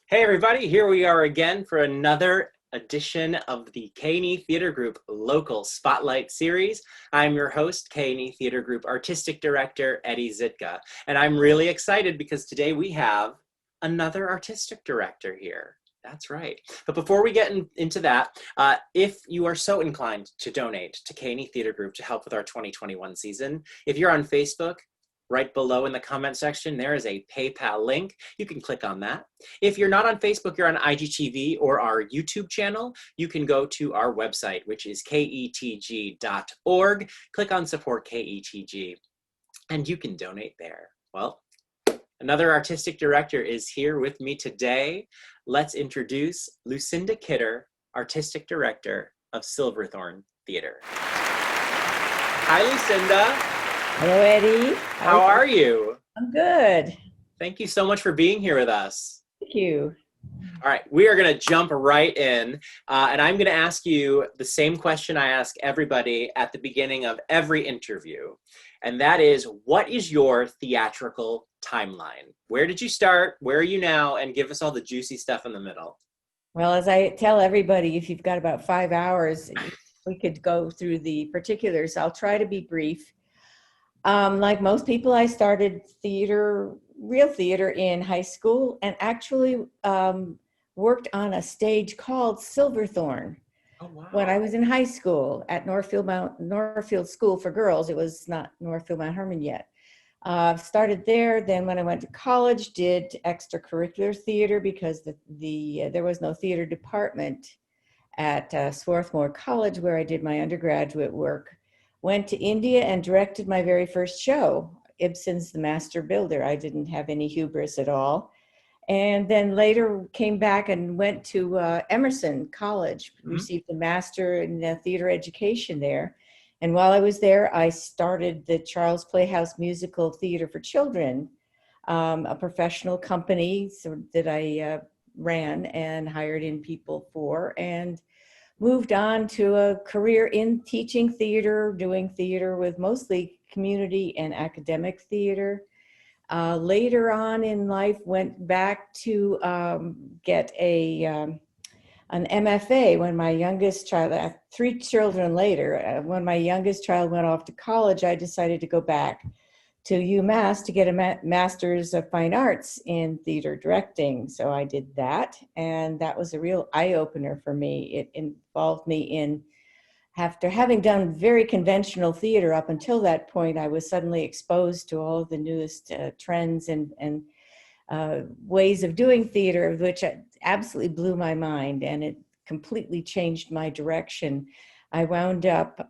Hey everybody, here we are again for another edition of the K&E Theater Group Local Spotlight Series. I'm your host, K&E Theater Group Artistic Director, Eddie Zitka, and I'm really excited because today we have another artistic director here. That's right. But before we get into that, if you are so inclined to donate to K&E Theater Group to help with our 2021 season, if you're on Facebook, right below in the comment section, there is a PayPal link. You can click on that. If you're not on Facebook, you're on IGTV or our YouTube channel, you can go to our website, which is ketg.org. Click on Support KETG, and you can donate there. Well, another artistic director is here with me today. Let's introduce Lucinda Kidder, Artistic Director of Silverthorne Theater. Hi, Lucinda. Hello, Eddie. How are you? I'm good. Thank you so much for being here with us. Thank you. All right, we are going to jump right in, and I'm going to ask you the same question I ask everybody at the beginning of every interview, and that is, what is your theatrical timeline? Where did you start? Where are you now? And give us all the juicy stuff in the middle. Well, as I tell everybody, if you've got about 5 hours, we could go through the particulars. I'll try to be brief. Like most people, I started real theater in high school, and actually worked on a stage called Silverthorne. Oh, wow. When I was in high school at Northfield School for Girls. It was not Northfield Mount Hermon yet. Started there. Then when I went to college, did extracurricular theater because there was no theater department at Swarthmore College where I did my undergraduate work. Went to India and directed my very first show, Ibsen's The Master Builder. I didn't have any hubris at all. And then later came back and went to Emerson College, received a master in theater education there. And while I was there, I started the Charles Playhouse Musical Theater for Children, a professional company that I ran and hired in people for, and moved on to a career in teaching theater, doing theater with mostly community and academic theater. Later on in life, went back to get an MFA when my youngest child, 3 children later, when my youngest child went off to college, I decided to go back to UMass to get a Master's of Fine Arts in theater directing. So I did that, and that was a real eye-opener for me. It involved me in, after having done very conventional theater up until that point, I was suddenly exposed to all of the newest trends and ways of doing theater, which absolutely blew my mind, and it completely changed my direction. I wound up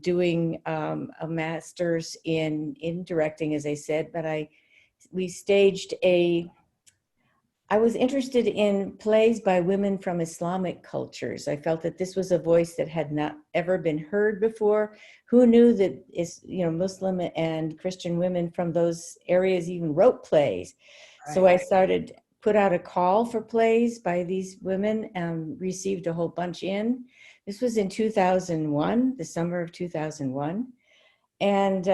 doing a master's in directing, as I said, but I was interested in plays by women from Islamic cultures. I felt that this was a voice that had not ever been heard before. Who knew that Muslim and Christian women from those areas even wrote plays? Right. So I put out a call for plays by these women and received a whole bunch in. This was in 2001, the summer of 2001, and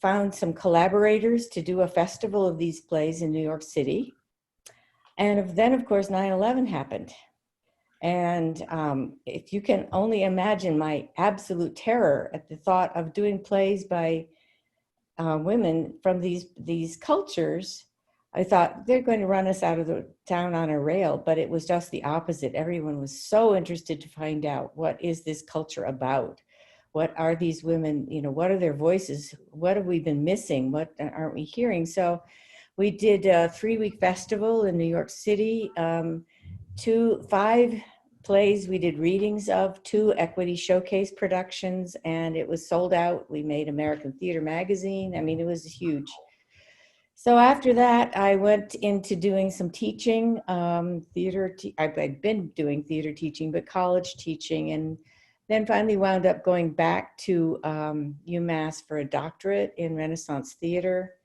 found some collaborators to do a festival of these plays in New York City. And then, of course, 9/11 happened. And if you can only imagine my absolute terror at the thought of doing plays by women from these cultures, I thought they're going to run us out of the town on a rail, but it was just the opposite. Everyone was so interested to find out, what is this culture about? What are these women, what are their voices? What have we been missing? What aren't we hearing? So we did a 3-week festival in New York City, 5 plays we did readings of, 2 equity showcase productions, and it was sold out. We made American Theater Magazine. I mean, it was huge. So after that, I went into doing some teaching, theater. I'd been doing theater teaching, but college teaching, and then finally wound up going back to UMass for a doctorate in Renaissance theater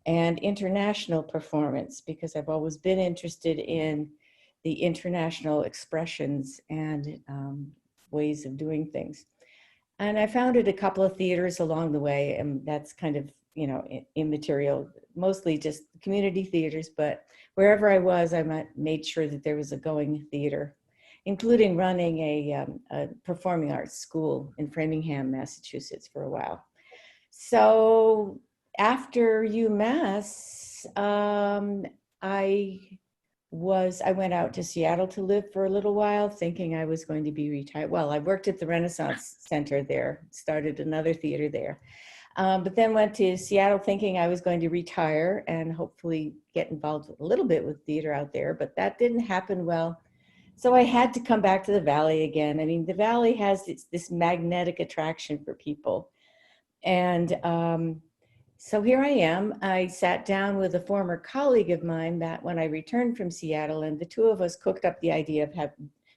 and international performance, because I've always been interested in the international expressions and ways of doing things. And I founded a couple of theaters along the way, and that's kind of immaterial, mostly just community theaters, but wherever I was, I made sure that there was a going theater, including running a performing arts school in Framingham, Massachusetts for a while. So after UMass, I went out to Seattle to live for a little while, thinking I was going to be retired. Well, I worked at the Renaissance Center there, started another theater there, but then went to Seattle thinking I was going to retire and hopefully get involved a little bit with theater out there, but that didn't happen well. So I had to come back to the Valley again. I mean, the Valley has this magnetic attraction for people. And so here I am. I sat down with a former colleague of mine that when I returned from Seattle, and the two of us cooked up the idea of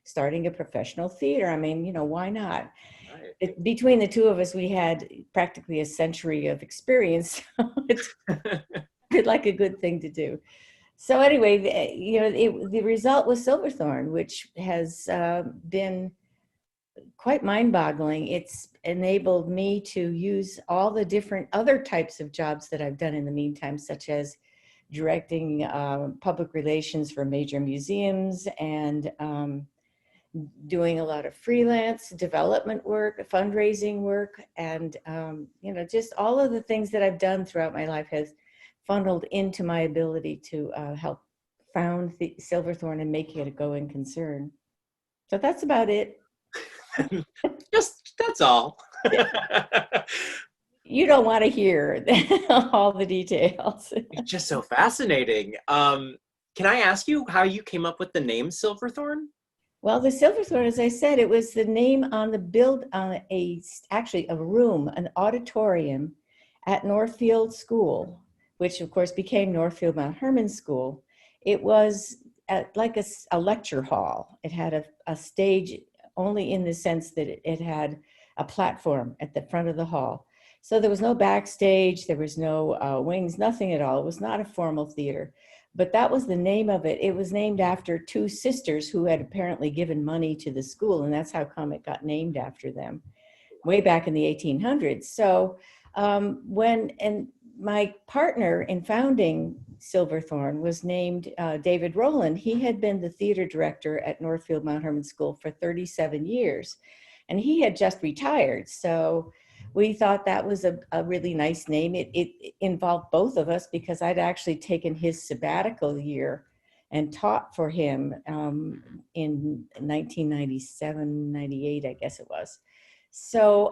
starting a professional theater. I mean, why not? Right. Between the two of us, we had practically a century of experience. It's like a good thing to do. So anyway, the result was Silverthorne, which has been quite mind-boggling. It's enabled me to use all the different other types of jobs that I've done in the meantime, such as directing public relations for major museums and doing a lot of freelance development work, fundraising work, and just all of the things that I've done throughout my life has funneled into my ability to help found Silverthorne and make it a going concern. So that's about it. That's all. You don't want to hear all the details. It's just so fascinating. Can I ask you how you came up with the name Silverthorne? Well, the Silverthorne, as I said, it was the name on the actually a room, an auditorium at Northfield School, which of course became Northfield Mount Hermon School. It was like a lecture hall. It had a stage only in the sense that it had a platform at the front of the hall. So there was no backstage, there was no wings, nothing at all. It was not a formal theater, but that was the name of it. It was named after two sisters who had apparently given money to the school, and that's how come it got named after them way back in the 1800s. So and my partner in founding Silverthorne was named David Rowland. He had been the theater director at Northfield Mount Hermon School for 37 years, and he had just retired. So we thought that was a really nice name. It involved both of us because I'd actually taken his sabbatical year and taught for him in 1997, 98, I guess it was. So,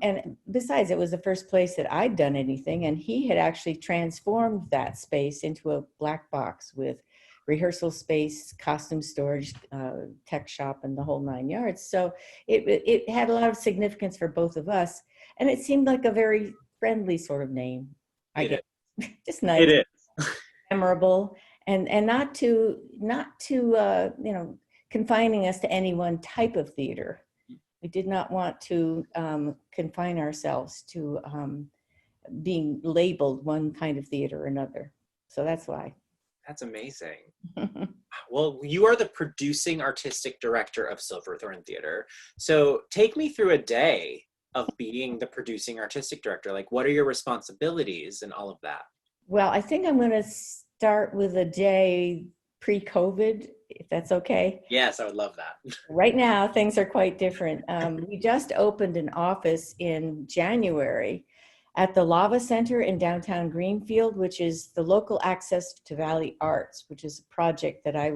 and besides, it was the first place that I'd done anything, and he had actually transformed that space into a black box with rehearsal space, costume storage, tech shop, and the whole 9 yards. So it had a lot of significance for both of us, and it seemed like a very friendly sort of name, I guess. Just nice. It is. Memorable, and not to confining us to any one type of theater. We did not want to confine ourselves to being labeled one kind of theater or another. So that's why. That's amazing. Well, you are the producing artistic director of Silverthorne Theater. So take me through a day of being the producing artistic director. Like, what are your responsibilities and all of that? Well, I think I'm going to start with a day pre-COVID, if that's okay. Yes, I would love that. Right now, things are quite different. We just opened an office in January at the Lava Center in downtown Greenfield, which is the local access to Valley Arts, which is a project that I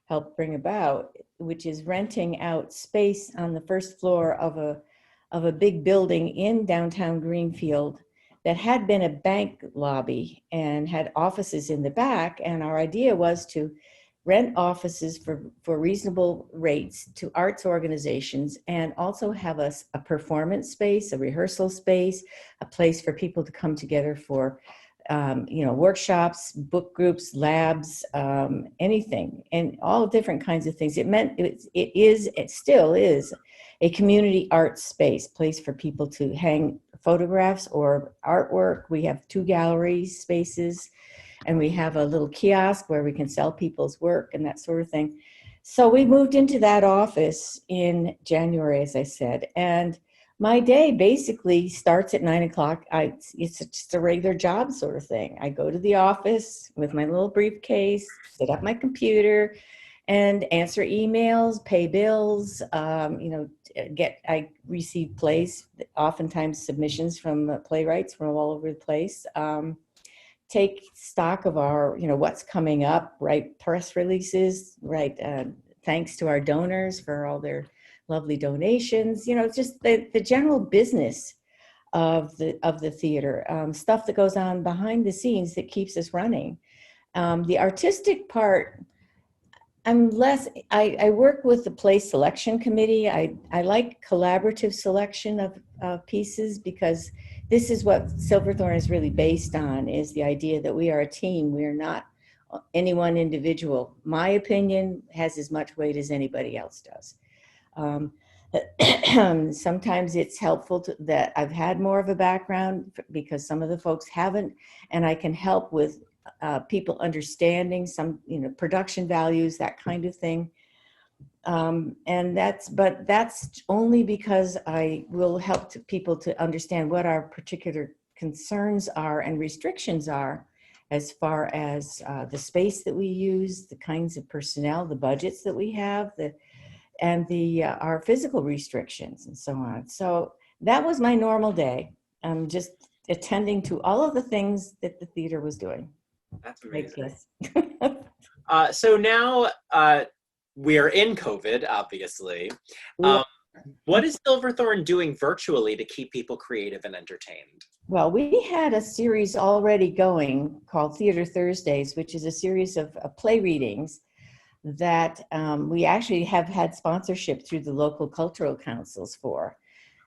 helped bring about, which is renting out space on the first floor of a big building in downtown Greenfield that had been a bank lobby and had offices in the back. And our idea was to rent offices for reasonable rates to arts organizations, and also have a performance space, a rehearsal space, a place for people to come together for workshops, book groups, labs, anything, and all different kinds of things. It still is a community arts space, place for people to hang photographs or artwork. We have 2 gallery spaces, and we have a little kiosk where we can sell people's work and that sort of thing. So we moved into that office in January, as I said, and My day basically starts at 9 o'clock. It's just a regular job sort of thing. I go to the office with my little briefcase, set up my computer, and answer emails, pay bills. I receive plays, oftentimes submissions from playwrights from all over the place. Take stock of our, what's coming up, write press releases, write thanks to our donors for all their lovely donations, just the general business of the theater, stuff that goes on behind the scenes that keeps us running. The artistic part, I work with the play selection committee. I like collaborative selection of pieces, because this is what Silverthorne is really based on, is the idea that we are a team. We are not any one individual. My opinion has as much weight as anybody else does. Sometimes it's helpful that I've had more of a background, because some of the folks haven't, and I can help with people understanding some, production values, that kind of thing. But that's only because I will help people to understand what our particular concerns are and restrictions are, as far as the space that we use, the kinds of personnel, the budgets that we have, and our physical restrictions and so on. So that was my normal day. I'm just attending to all of the things that the theater was doing. That's amazing. Yes. So now we're in COVID, obviously. What is Silverthorne doing virtually to keep people creative and entertained? Well, we had a series already going called Theater Thursdays, which is a series of play readings that we actually have had sponsorship through the local cultural councils for.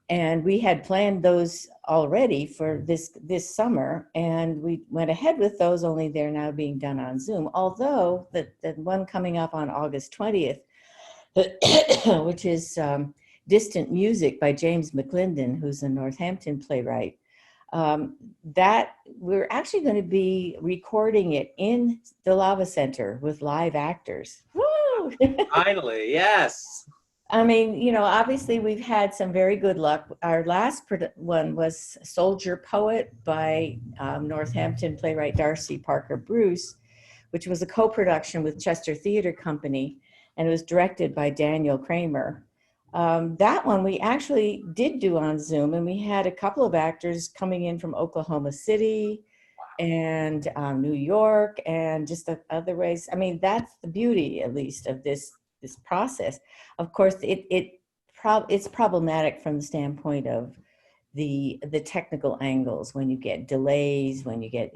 And we had planned those already for this summer, and we went ahead with those, only they're now being done on Zoom. Although the one coming up on August 20th, which is Distant Music by James McClendon, who's a Northampton playwright, that we're actually going to be recording it in the Lava Center with live actors. Woo! Finally, yes. I mean, obviously we've had some very good luck. Our last one was Soldier Poet by Northampton playwright Darcy Parker Bruce, which was a co-production with Chester Theatre Company, and it was directed by Daniel Kramer. That one we actually did do on Zoom, and we had a couple of actors coming in from Oklahoma City and New York, and just other ways. I mean, that's the beauty, at least, of this process. Of course, it's problematic from the standpoint of the technical angles, when you get delays, when you get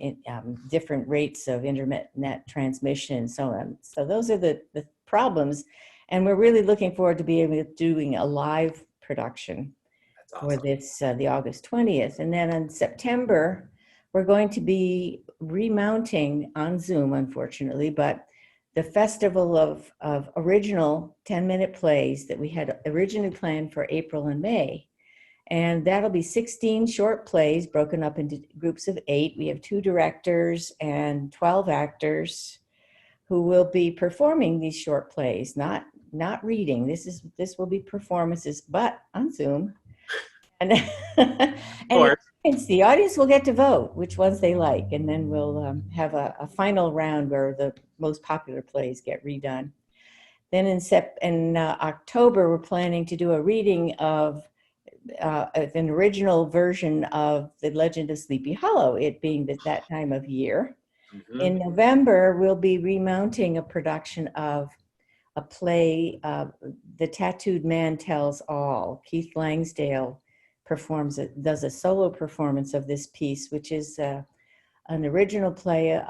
different rates of internet transmission, and so on. So those are the problems, and we're really looking forward to be able to doing a live production. That's awesome. For this the August 20th, and then in September we're going to be remounting on Zoom, unfortunately, but the festival of original 10-minute plays that we had originally planned for April and May. And that'll be 16 short plays broken up into groups of 8. We have 2 directors and 12 actors who will be performing these short plays, not reading. This will be performances, but on Zoom. And, the audience will get to vote which ones they like, and then we'll have a final round where the most popular plays get redone. Then in October, we're planning to do a reading of an original version of The Legend of Sleepy Hollow, it being that time of year. Mm-hmm. In November, we'll be remounting a production of a play, The Tattooed Man Tells All. Keith Langsdale does a solo performance of this piece, which is an original play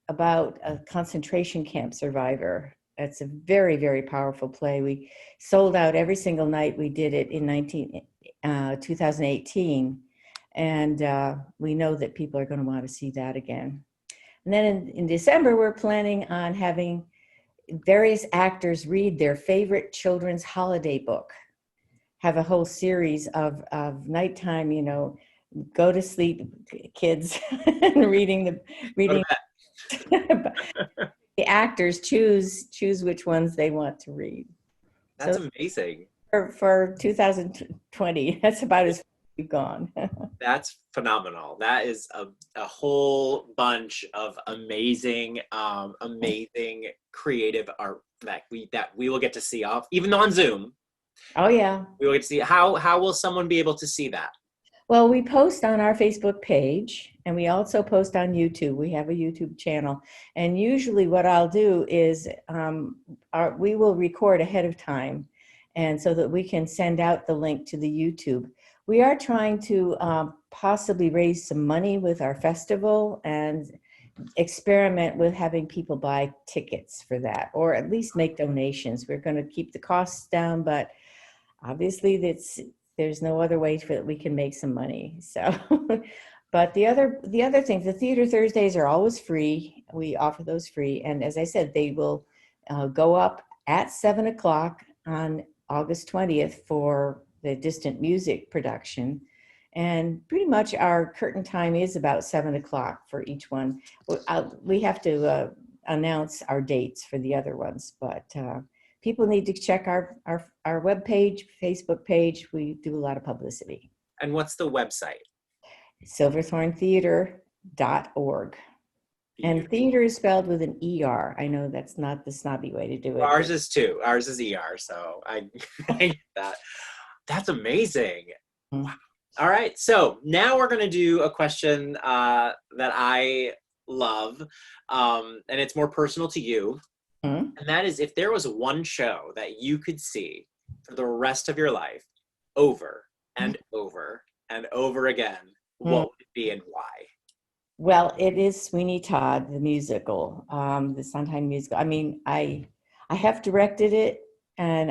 about a concentration camp survivor. It's a very, very powerful play. We sold out every single night we did it in 2018. And we know that people are going to want to see that again. And then in December, we're planning on having various actors read their favorite children's holiday book. Have a whole series of nighttime, go to sleep, kids, and reading. The actors choose which ones they want to read. That's amazing. for 2020. That's about as far as we've gone. That's phenomenal. That is a whole bunch of amazing, amazing creative art that we will get to see off, even though on Zoom. Oh yeah. We will get to see how will someone be able to see that? Well, we post on our Facebook page and we also post on YouTube. We have a YouTube channel. And usually what I'll do is we will record ahead of time and so that we can send out the link to the YouTube. We are trying to possibly raise some money with our festival and experiment with having people buy tickets for that, or at least make donations. We're going to keep the costs down, but obviously there's no other way that we can make some money. So, but the other things, the Theater Thursdays are always free. We offer those free. And as I said, they will go up at 7 o'clock on August 20th for the Distant Music production. And pretty much our curtain time is about 7 o'clock for each one. We have to announce our dates for the other ones, but people need to check our webpage, Facebook page. We do a lot of publicity. And what's the website? silverthorneththeater.org. And theater is spelled with an ER. I know that's not the snobby way to do it. Well, ours is too. Ours is ER, so I get that. That's amazing. Mm-hmm. Wow. All right, so now we're going to do a question that I love, and it's more personal to you. Mm-hmm. And that is, if there was one show that you could see for the rest of your life over and over and over again, what would it be and why? Well, it is Sweeney Todd, the musical, the Sondheim musical. I mean, I have directed it, and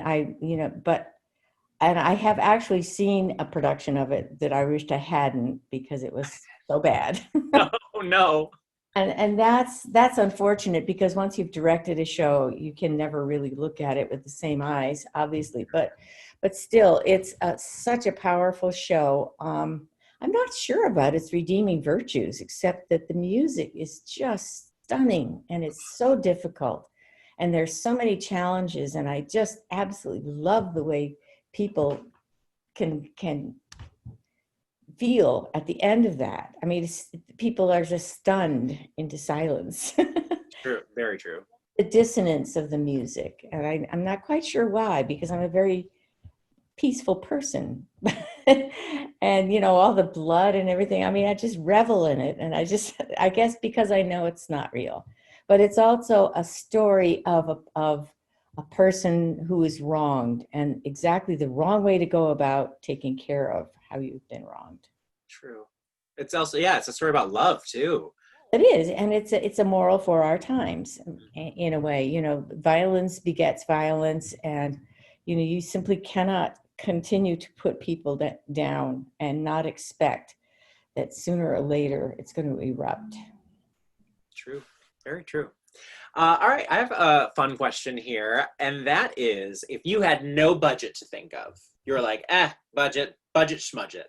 and I have actually seen a production of it that I wished I hadn't because it was so bad. Oh no. And that's unfortunate because once you've directed a show, you can never really look at it with the same eyes, obviously. But still, it's such a powerful show. I'm not sure about its redeeming virtues, except that the music is just stunning and it's so difficult. And there's so many challenges, and I just absolutely love the way people can feel at the end of that. I mean, people are just stunned into silence. True, very true. The dissonance of the music, and I'm not quite sure why, because I'm a very peaceful person. And all the blood and everything, I mean, I just revel in it, and I guess because I know it's not real, but it's also a story of a person who is wronged, and exactly the wrong way to go about taking care of how you've been wronged. True. It's also, it's a story about love too. It is, and it's a moral for our times in a way. Violence begets violence, and you simply cannot continue to put people down and not expect that sooner or later it's going to erupt. True, very true. All right, I have a fun question here, and that is, if you had no budget to think of, you're like, budget, schmudget.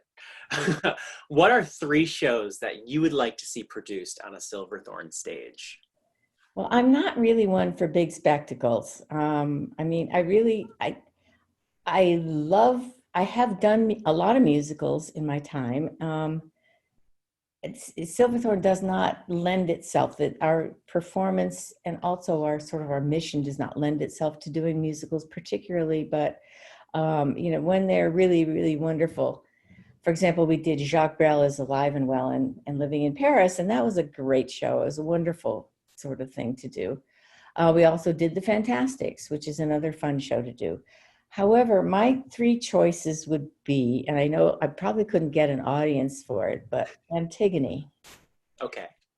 What are 3 shows that you would like to see produced on a Silverthorne stage? Well, I'm not really one for big spectacles. I mean, I have done a lot of musicals in my time. Silverthorne does not lend itself, that our performance and also our mission does not lend itself to doing musicals particularly, but when they're really, really wonderful. For example, we did Jacques Brel is Alive and Well and Living in Paris, and that was a great show. It was a wonderful sort of thing to do. We also did The Fantastics, which is another fun show to do. However, my 3 choices would be, and I know I probably couldn't get an audience for it, but Antigone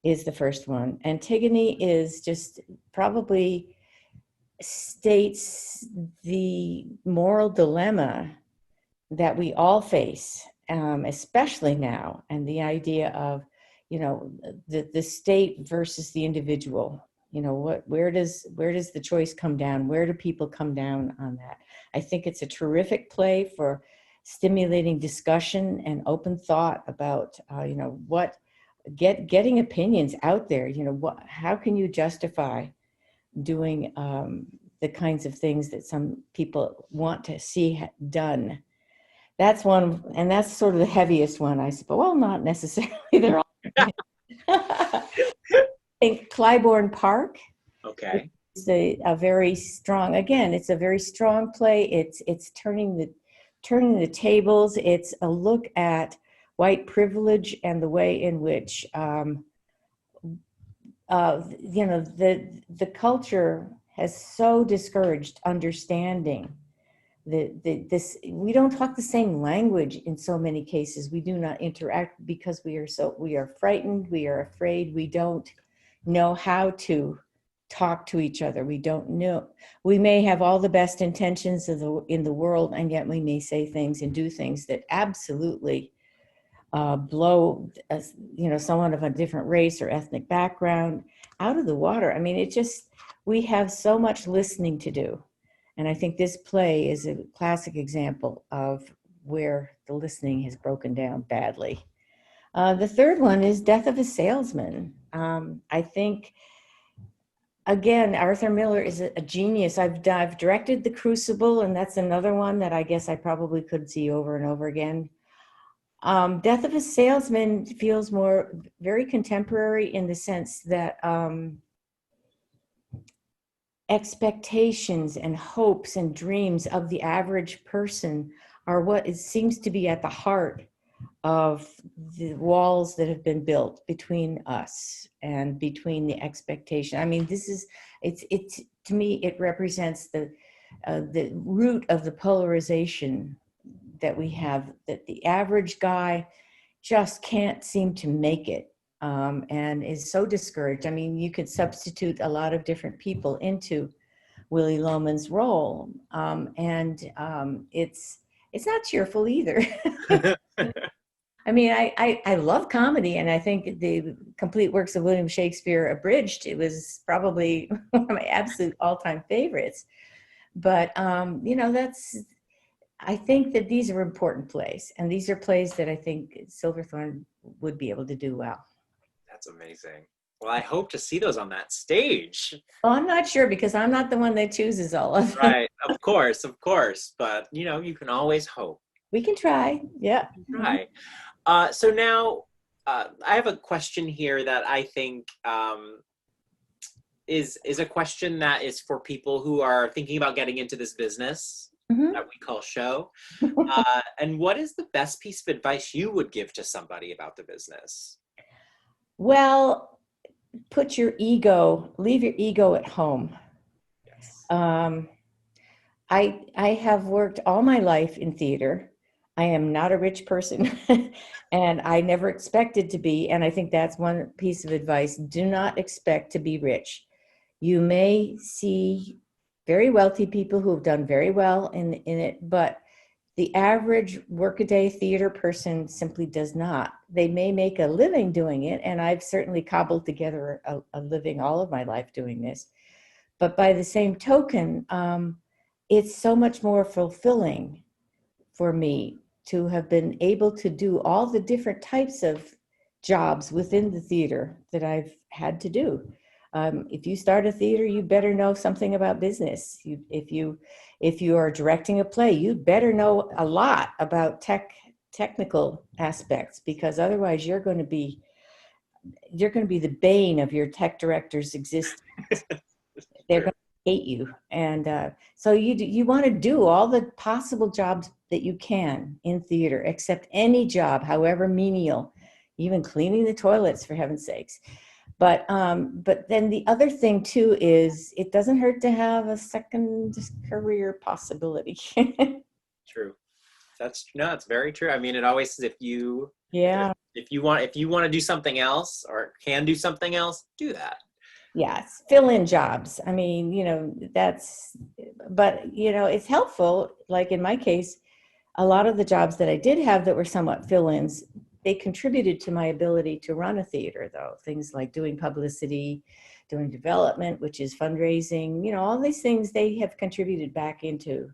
is the first one. Antigone is just probably states the moral dilemma that we all face, especially now, and the idea of, the state versus the individual. Where does the choice come down? Where do people come down on that? I think it's a terrific play for stimulating discussion and open thought about, getting opinions out there. How can you justify doing the kinds of things that some people want to see done. That's one, and that's sort of the heaviest one, I suppose. Well, not necessarily. They're all. I think Clybourne Park. Okay. It's a very strong. Again, it's a very strong play. It's turning the tables. It's a look at white privilege and the way in which the culture has so discouraged understanding this. We don't talk the same language in so many cases. We do not interact because we are frightened, we are afraid, we don't know how to talk to each other. We don't know. We may have all the best intentions in the world, and yet we may say things and do things that absolutely blow someone of a different race or ethnic background out of the water. I mean, we have so much listening to do. And I think this play is a classic example of where the listening has broken down badly. The third one is Death of a Salesman. I think, again, Arthur Miller is a genius. I've directed The Crucible, and that's another one that I guess I probably could see over and over again. Death of a Salesman feels very contemporary in the sense that expectations and hopes and dreams of the average person are what it seems to be at the heart of the walls that have been built between us and between the expectation. I mean, it's to me, it represents the root of the polarization that we have, that the average guy just can't seem to make it. And is so discouraged. I mean, you could substitute a lot of different people into Willy Loman's role, and it's not cheerful either. I mean, I love comedy, and I think the complete works of William Shakespeare abridged, it was probably one of my absolute all-time favorites. But I think that these are important plays, and these are plays that I think Silverthorne would be able to do well. That's amazing. Well, I hope to see those on that stage. Well, I'm not sure because I'm not the one that chooses all of them. Right, of course. But you can always hope. We can try. Yeah. Try. So now I have a question here that I think is a question that is for people who are thinking about getting into this business that we call show. And what is the best piece of advice you would give to somebody about the business? Well, leave your ego at home. Yes. I have worked all my life in theater. I am not a rich person and I never expected to be. And I think that's one piece of advice. Do not expect to be rich. You may see very wealthy people who have done very well in it, but the average workaday theater person simply does not. They may make a living doing it, and I've certainly cobbled together a living all of my life doing this. But by the same token, it's so much more fulfilling for me to have been able to do all the different types of jobs within the theater that I've had to do. If you start a theater, you better know something about business. If you are directing a play, you better know a lot about technical aspects, because otherwise you're going to be the bane of your tech director's existence. They're going to hate you. And so you want to do all the possible jobs that you can in theater, accept any job, however menial, even cleaning the toilets, for heaven's sakes. But then the other thing too is it doesn't hurt to have a second career possibility. True. It's very true. I mean, it always says if you want to do something else or can do something else, do that. Yes, fill in jobs. I mean, but it's helpful. Like in my case, a lot of the jobs that I did have that were somewhat fill-ins, they contributed to my ability to run a theater, though. Things like doing publicity, doing development, which is fundraising, all these things they have contributed back into.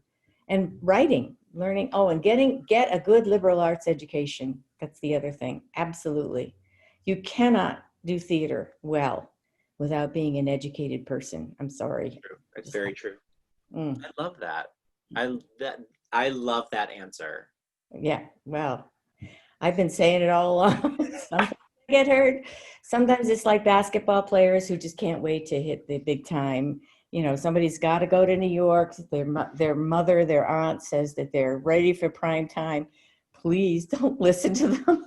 And writing, learning, and get a good liberal arts education. That's the other thing. Absolutely. You cannot do theater well without being an educated person. I'm sorry. True. It's very true. Mm. I love that. I that I love that answer. Yeah, well, I've been saying it all along. Sometimes I get hurt. Sometimes it's like basketball players who just can't wait to hit the big time. You know, somebody's got to go to New York. Their mother, their aunt says that they're ready for prime time. Please don't listen to them.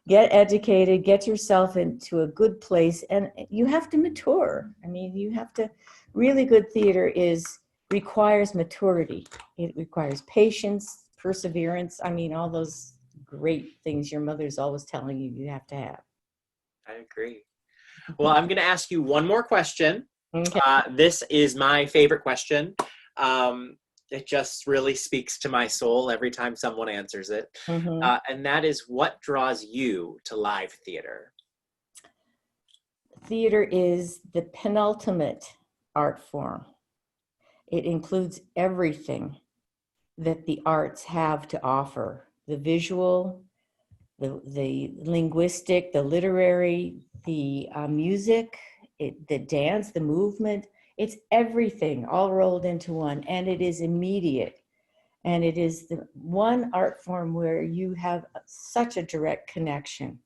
Get educated, get yourself into a good place, and you have to mature. I mean, you have to. Really good theater is requires maturity. It requires patience, perseverance. I mean, all those great things your mother's always telling you you have to have. I agree. Well, I'm going to ask you one more question. Okay. This is my favorite question. It just really speaks to my soul every time someone answers it. Mhm. And that is, what draws you to live theater? Theater is the penultimate art form. It includes everything that the arts have to offer: the visual, the linguistic, the literary, the music, the dance, the movement. It's everything all rolled into one, and it is immediate. And it is the one art form where you have such a direct connection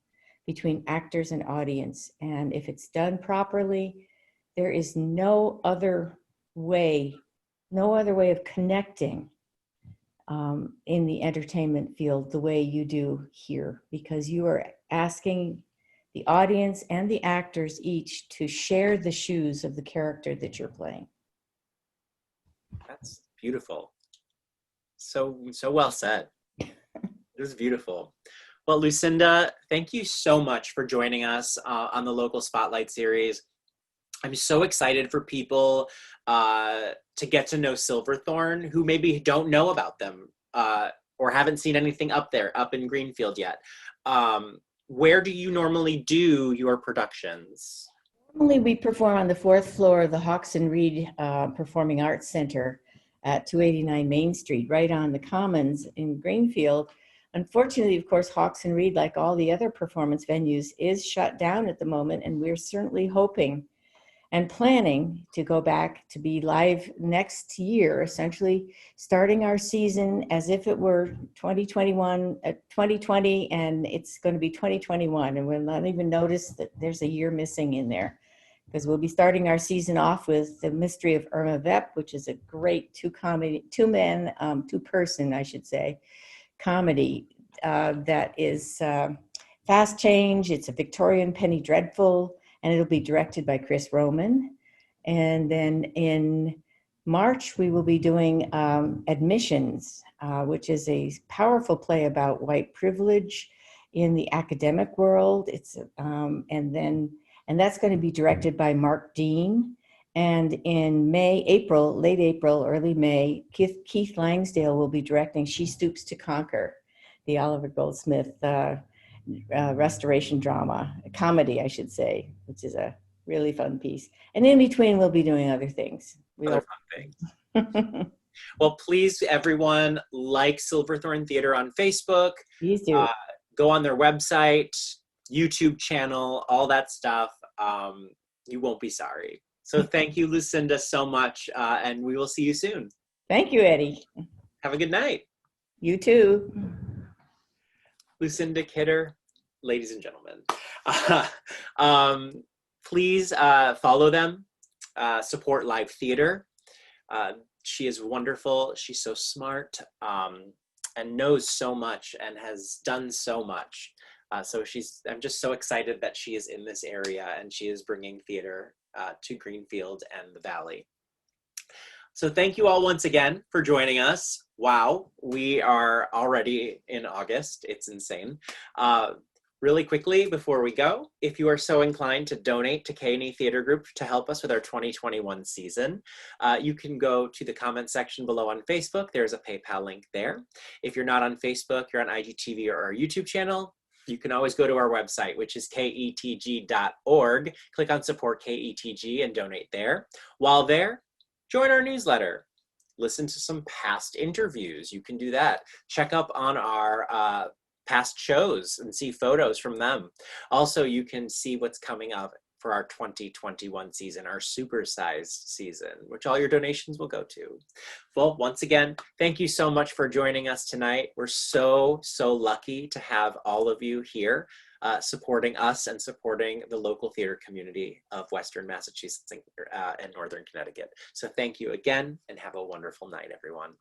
between actors and audience. And if it's done properly, there is way, no other way of connecting in the entertainment field the way you do here, because you are asking the audience and the actors each to share the shoes of the character that you're playing. That's beautiful. So well said. It was beautiful. Well, Lucinda, thank you so much for joining us on the Local Spotlight series. I'm so excited for people to get to know Silverthorne who maybe don't know about them or haven't seen anything up in Greenfield yet. Where do you normally do your productions? Normally, we perform on the fourth floor of the Hawks and Reed Performing Arts Center at 289 Main Street, right on the Commons in Greenfield. Unfortunately, of course, Hawks and Reed, like all the other performance venues, is shut down at the moment, and we're certainly hoping and planning to go back to be live next year, essentially starting our season as if it were 2020, and it's going to be 2021, and we'll not even notice that there's a year missing in there, because we'll be starting our season off with The Mystery of Irma Vep, which is a great two-person, I should say, comedy that is fast change. It's a Victorian penny dreadful, and it'll be directed by Chris Roman. And then in March, we will be doing Admissions, which is a powerful play about white privilege in the academic world. And that's going to be directed by Mark Dean. And in late April, early May, Keith Langsdale will be directing She Stoops to Conquer, the Oliver Goldsmith restoration drama, comedy, I should say, which is a really fun piece. And in between, we'll be doing other things. Other fun things. Well, please, everyone, like Silverthorne Theater on Facebook. Please do. Go on their website, YouTube channel, all that stuff. You won't be sorry. So thank you, Lucinda, so much, and we will see you soon. Thank you, Eddie. Have a good night. You too. Lucinda Kidder, ladies and gentlemen. Please follow them, support live theater. She is wonderful. She's so smart and knows so much and has done so much. I'm just so excited that she is in this area and she is bringing theater to Greenfield and the Valley. So thank you all once again for joining us. Wow, we are already in August. It's insane. Really quickly before we go, if you are so inclined to donate to K&E Theater Group to help us with our 2021 season, you can go to the comment section below on Facebook. There's a PayPal link there. If you're not on Facebook, you're on IGTV or our YouTube channel, you can always go to our website, which is ketg.org. Click on Support KETG and donate there. While there, join our newsletter. Listen to some past interviews. You can do that. Check up on our past shows and see photos from them. Also, you can see what's coming up for our 2021 season, our supersized season, which all your donations will go to. Well, once again, thank you so much for joining us tonight. We're so lucky to have all of you here supporting us and supporting the local theater community of Western Massachusetts and Northern Connecticut. So thank you again, and have a wonderful night, everyone.